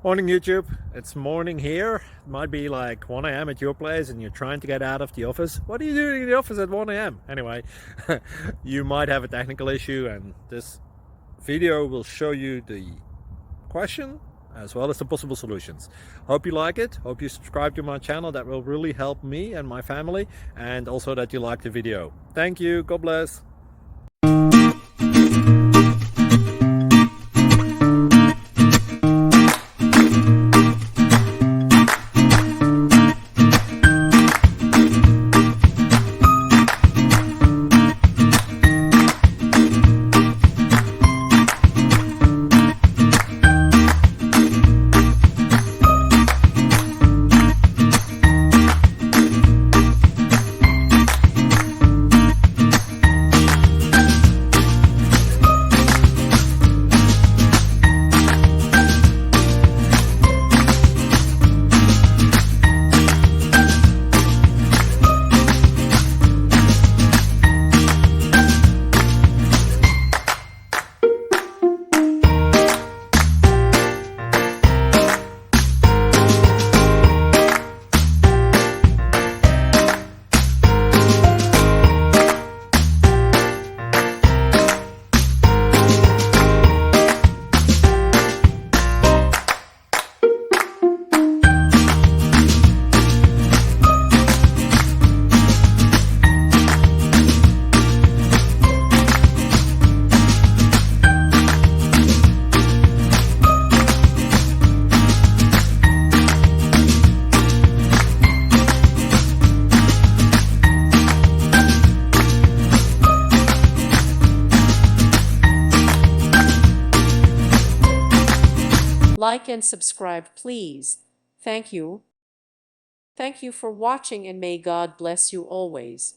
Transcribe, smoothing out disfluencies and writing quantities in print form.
Morning YouTube, it's morning here. It might be like 1 a.m. at your place and you're trying to get out of the office. What are you doing in the office at 1 a.m.? Anyway, you might have a technical issue and this video will show you the question as well as the possible solutions. Hope you like it, hope you subscribe to my channel. That will really help me and my family, and also that you like the video. Thank you, God bless. Like and subscribe, please. Thank you. Thank you for watching, and may God bless you always.